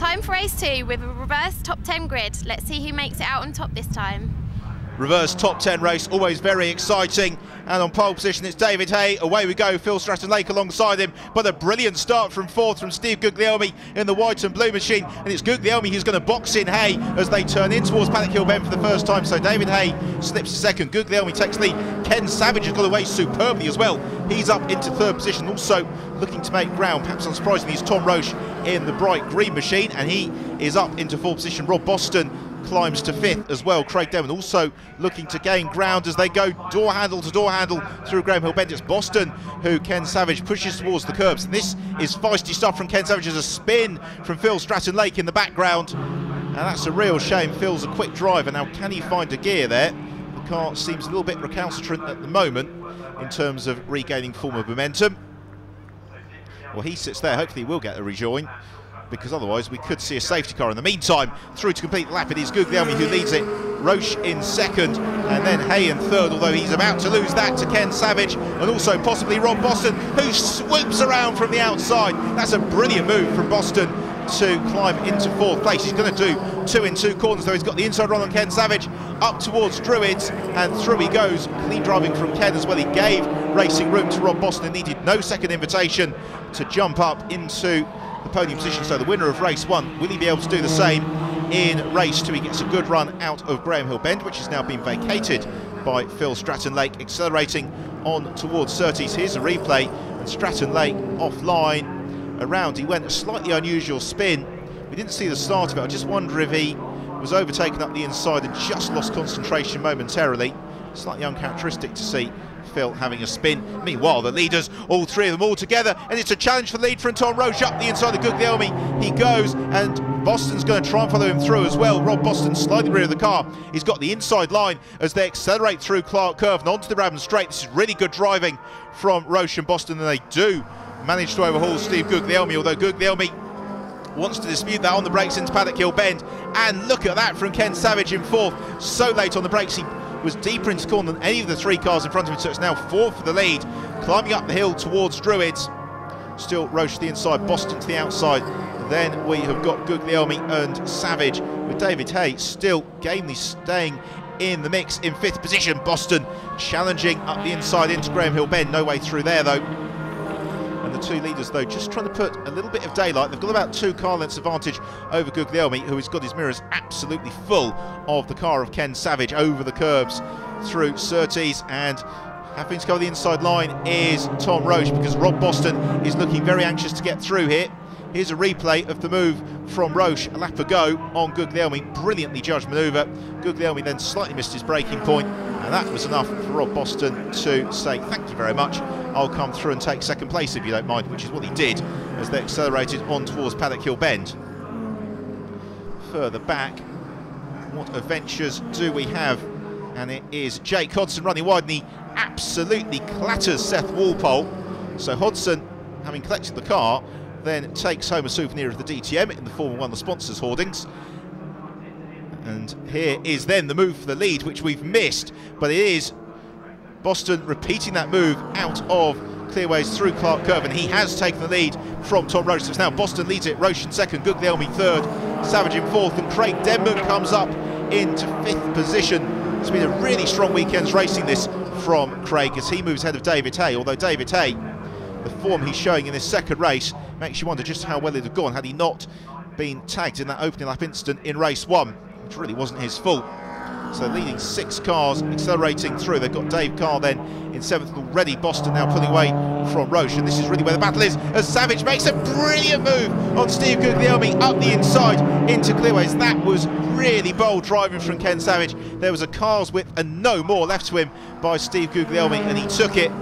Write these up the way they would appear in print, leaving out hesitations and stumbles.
Time for race 2 with a reverse top 10 grid. Let's see who makes it out on top this time. Reverse top 10 race, always very exciting. And on pole position, it's David Hay. Away we go, Phil Stratton-Lake alongside him. But a brilliant start from fourth from Steve Guglielmi in the white and blue machine. And it's Guglielmi who's going to box in Hay as they turn in towards Paddock Hill Bend for the first time. So David Hay slips to second. Guglielmi takes lead. Ken Savage has got away superbly as well. He's up into third position. Also looking to make ground, perhaps unsurprisingly, is Tom Roche in the bright green machine. And he is up into fourth position. Rob Boston climbs to fifth as well. Craig Devon also looking to gain ground as they go door handle to door handle through Graham Hill Bend. It's Boston who Ken Savage pushes towards the curbs. And this is feisty stuff from Ken Savage. There's a spin from Phil Stratton-Lake in the background. And that's a real shame. Phil's a quick driver. Now, can he find a gear there? The car seems a little bit recalcitrant at the moment in terms of regaining form of momentum. Well, he sits there. Hopefully he will get a rejoin, because otherwise we could see a safety car. In the meantime, through to complete the lap, it is Guglielmi who leads it, Roche in second, and then Hay in third, although he's about to lose that to Ken Savage, and also possibly Rob Boston, who swoops around from the outside. That's a brilliant move from Boston to climb into fourth place. He's going to do 2 in 2 corners, though. He's got the inside run on Ken Savage, up towards Druids, and through he goes. Clean driving from Ken as well. He gave racing room to Rob Boston, needed no second invitation to jump up into the podium position. So the winner of race 1, will he be able to do the same in race 2? He gets a good run out of Graham Hill Bend, which has now been vacated by Phil Stratton-Lake, accelerating on towards Surtees. Here's a replay, and Stratton-Lake offline. Around, he went a slightly unusual spin. We didn't see the start of it. I just wonder if he was overtaken up the inside and just lost concentration momentarily. Slightly uncharacteristic to see Phil having a spin. Meanwhile, the leaders, all three of them all together, and it's a challenge for the lead from Tom Roche up the inside of Guglielmi. He goes, and Boston's going to try and follow him through as well. Rob Boston slightly rear of the car. He's got the inside line as they accelerate through Clark Curve and onto the Brabham Straight. This is really good driving from Roche and Boston, and they do manage to overhaul Steve Guglielmi, although Guglielmi wants to dispute that on the brakes into Paddock Hill Bend. And look at that from Ken Savage in fourth. So late on the brakes, he was deeper into corner than any of the three cars in front of him, so it's now fourth for the lead, climbing up the hill towards Druids. Still Roche to the inside, Boston to the outside. Then we have got Guglielmi and Savage, with David Hay still gamely staying in the mix in fifth position. Boston challenging up the inside into Graham Hill Bend, no way through there though. And the two leaders, though, just trying to put a little bit of daylight. They've got about 2 car lengths advantage over Guglielmi, who has got his mirrors absolutely full of the car of Ken Savage over the curbs through Surtees. And having to go the inside line is Tom Roche, because Rob Boston is looking very anxious to get through here. Here's a replay of the move from Roche a lap ago on Guglielmi. Brilliantly judged manoeuvre. Guglielmi then slightly missed his braking point, and that was enough for Rob Boston to say, thank you very much, I'll come through and take second place if you don't mind, which is what he did as they accelerated on towards Paddock Hill Bend. Further back, what adventures do we have? And it is Jake Hodson running wide, and he absolutely clatters Seth Walpole. So Hodson, having collected the car, then takes home a souvenir of the DTM in the form of one of the sponsors' hoardings. And here is then the move for the lead, which we've missed, but it is Boston repeating that move out of clearways through Clark Curve, and he has taken the lead from Tom Roche. So now Boston leads it, Roche in second, Guglielmi third, Savage in fourth, and Craig Denman comes up into fifth position. It's been a really strong weekend's racing this from Craig as he moves ahead of David Hay, although David Hay, the form he's showing in this second race makes you wonder just how well it had gone had he not been tagged in that opening lap incident in race 1, which really wasn't his fault. So leading 6 cars, accelerating through. They've got Dave Carr then in 7th already. Boston now pulling away from Roche, and this is really where the battle is, as Savage makes a brilliant move on Steve Guglielmi up the inside into clearways. That was really bold driving from Ken Savage. There was a car's width and no more left to him by Steve Guglielmi, and he took it.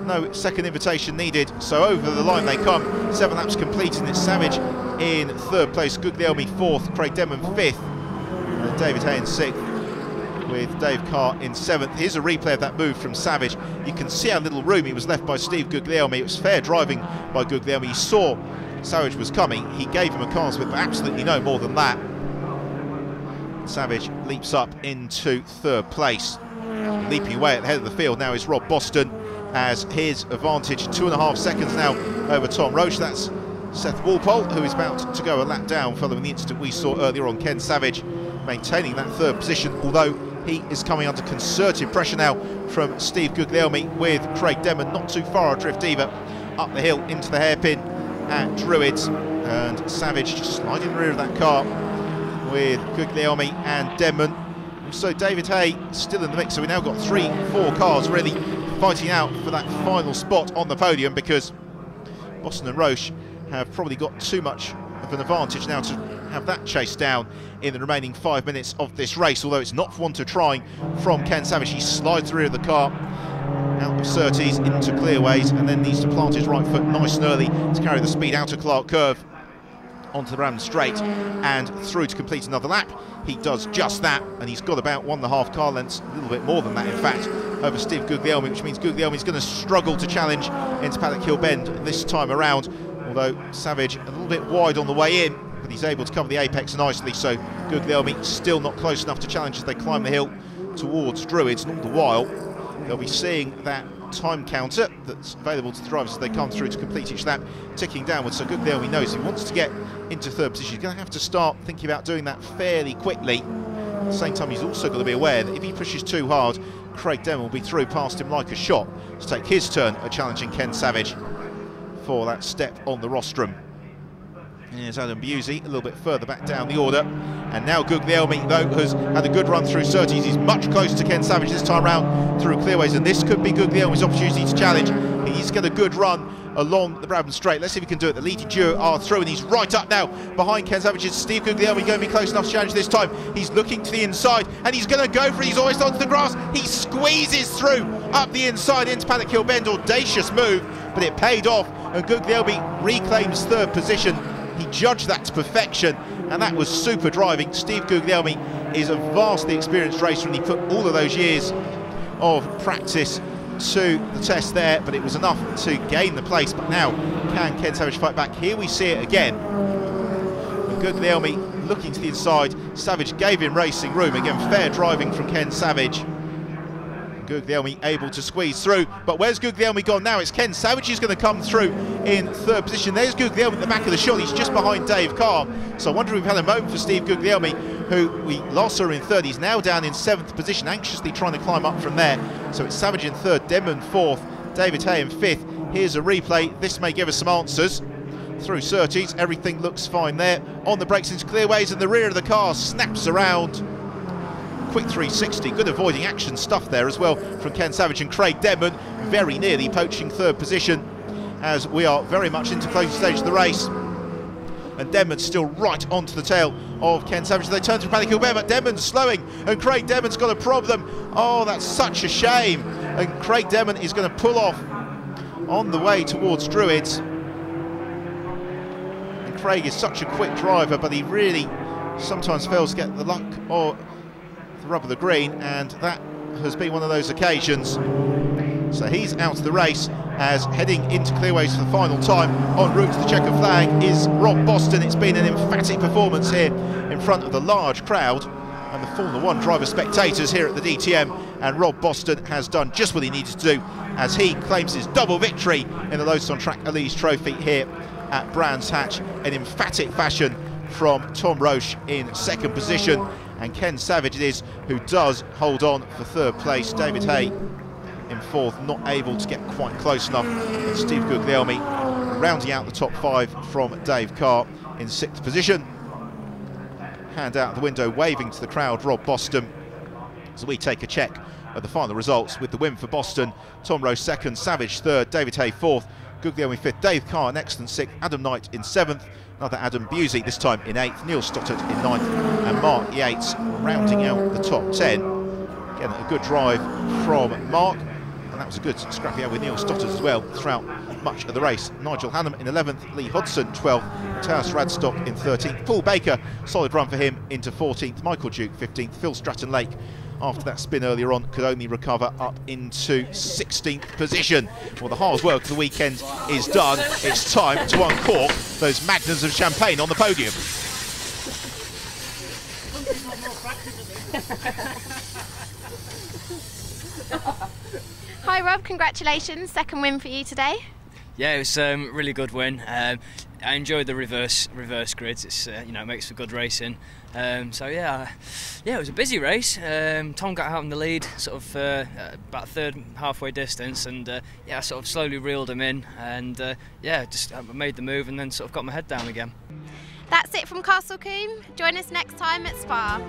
No second invitation needed, so over the line they come. 7 laps completed, and it's Savage in third place, Guglielmi fourth, Craig Denman fifth, and David Hay in sixth, with Dave Carr in 7th. Here's a replay of that move from Savage. You can see how little room he was left by Steve Guglielmi. It was fair driving by Guglielmi. He saw Savage was coming. He gave him a car's width, but absolutely no more than that. Savage leaps up into third place. Leaping away at the head of the field now is Rob Boston, as his advantage 2.5 seconds now over Tom Roche. That's Seth Walpole, who is about to go a lap down following the incident we saw earlier on. Ken Savage maintaining that third position, although he is coming under concerted pressure now from Steve Guglielmi, with Craig Demon not too far adrift either, up the hill into the hairpin at Druids, and Savage just sliding in the rear of that car with Guglielmi and Denman. So David Hay still in the mix, so we've now got 3-4 cars really fighting out for that final spot on the podium, because Boston and Roche have probably got too much of an advantage now to have that chased down in the remaining 5 minutes of this race, although it's not for want of trying from Ken Savage. He slides the rear of the car out of Surtees into clearways, and then needs to plant his right foot nice and early to carry the speed out of Clark Curve onto the Bramham Straight and through to complete another lap. He does just that, and he's got about 1.5 car lengths, a little bit more than that in fact, over Steve Guglielmi, which means Guglielmi's going to struggle to challenge into Paddock Hill Bend this time around, although Savage a little bit wide on the way in, but he's able to cover the apex nicely, so Guglielmi still not close enough to challenge as they climb the hill towards Druids. And all the while they'll be seeing that time counter that's available to the drivers as they come through to complete each lap ticking downwards. So Guglielmi knows if he wants to get into third position, he's going to have to start thinking about doing that fairly quickly. At the same time, he's also got to be aware that if he pushes too hard, Craig Demon will be through past him like a shot to take his turn at challenging Ken Savage for that step on the rostrum. Here's Adam Busey a little bit further back down the order, and now Guglielmi though has had a good run through Surtees. He's much closer to Ken Savage this time round through clearways, and this could be Guglielmi's opportunity to challenge. He's got a good run along the Bramham Straight. Let's see if he can do it. The leading duo are through, and he's right up now behind Ken Savage. Is Steve Guglielmi going to be close enough to challenge this time? He's looking to the inside, and he's going to go for it. He's almost onto the grass. He squeezes through up the inside into Paddock Hill Bend. Audacious move, but it paid off, and Guglielmi reclaims third position. He judged that to perfection, and that was super driving. Steve Guglielmi is a vastly experienced racer, and he put all of those years of practice to the test there, but it was enough to gain the place. But now, can Ken Savage fight back? Here we see it again. Guglielmi looking to the inside. Savage gave him racing room. Again, fair driving from Ken Savage. Guglielmi able to squeeze through, but where's Guglielmi gone now? It's Ken Savage who's going to come through in third position. There's Guglielmi at the back of the shot. He's just behind Dave Carr, so I wonder if we've had a moment for Steve Guglielmi, who we last saw in third. He's now down in 7th position, anxiously trying to climb up from there. So it's Savage in third, Denman 4th, David Hay in 5th. Here's a replay. This may give us some answers. Through Surtees, everything looks fine there. On the brakes into clearways, and the rear of the car snaps around. Quick 360, good avoiding action stuff there as well from Ken Savage, and Craig Denman very nearly poaching third position as we are very much into closing stage of the race. And Denman's still right onto the tail of Ken Savage. They turn through Paddock Hill Bend, but Denman's slowing, and Craig Denman's got a problem. Oh, that's such a shame. And Craig Denman is going to pull off on the way towards Druids. And Craig is such a quick driver, but he really sometimes fails to get the luck or the rub of the green, and that has been one of those occasions. So he's out of the race, as heading into clearways for the final time en route to the checkered flag is Rob Boston. It's been an emphatic performance here in front of the large crowd and the Formula One driver spectators here at the DTM, and Rob Boston has done just what he needed to do as he claims his double victory in the Lotus on Track Elise Trophy here at Brands Hatch in emphatic fashion from Tom Roche in second position. And Ken Savage it is who does hold on for third place. David Hay in fourth, not able to get quite close enough. And Steve Guglielmi rounding out the top 5 from Dave Carr in sixth position. Hand out the window, waving to the crowd, Rob Boston. As we take a check of the final results, with the win for Boston, Tom Roche second, Savage third, David Hay fourth, Guglielmi fifth, Dave Carr an excellent sixth, Adam Knight in seventh, another Adam Busey, this time in 8th, Neil Stoddart in 9th, and Mark Yates rounding out the top 10. Again, a good drive from Mark, and that was a good scrappy out with Neil Stoddart as well throughout much of the race. Nigel Hannam in 11th, Lee Hodson 12th, Taos Radstock in 13th, Paul Baker, solid run for him into 14th, Michael Duke 15th, Phil Stratton Lake, after that spin earlier on, could only recover up into 16th position. Well, the hard work of the weekend is done. It's time to uncork those magnums of champagne on the podium. Hi Rob, congratulations, second win for you today. Yeah, it was a really good win. I enjoyed the reverse grids. It's it makes for good racing. So yeah, it was a busy race. Tom got out in the lead, sort of about third halfway distance, and I sort of slowly reeled him in, and just made the move, and then sort of got my head down again. That's it from Castle Combe. Join us next time at Spa.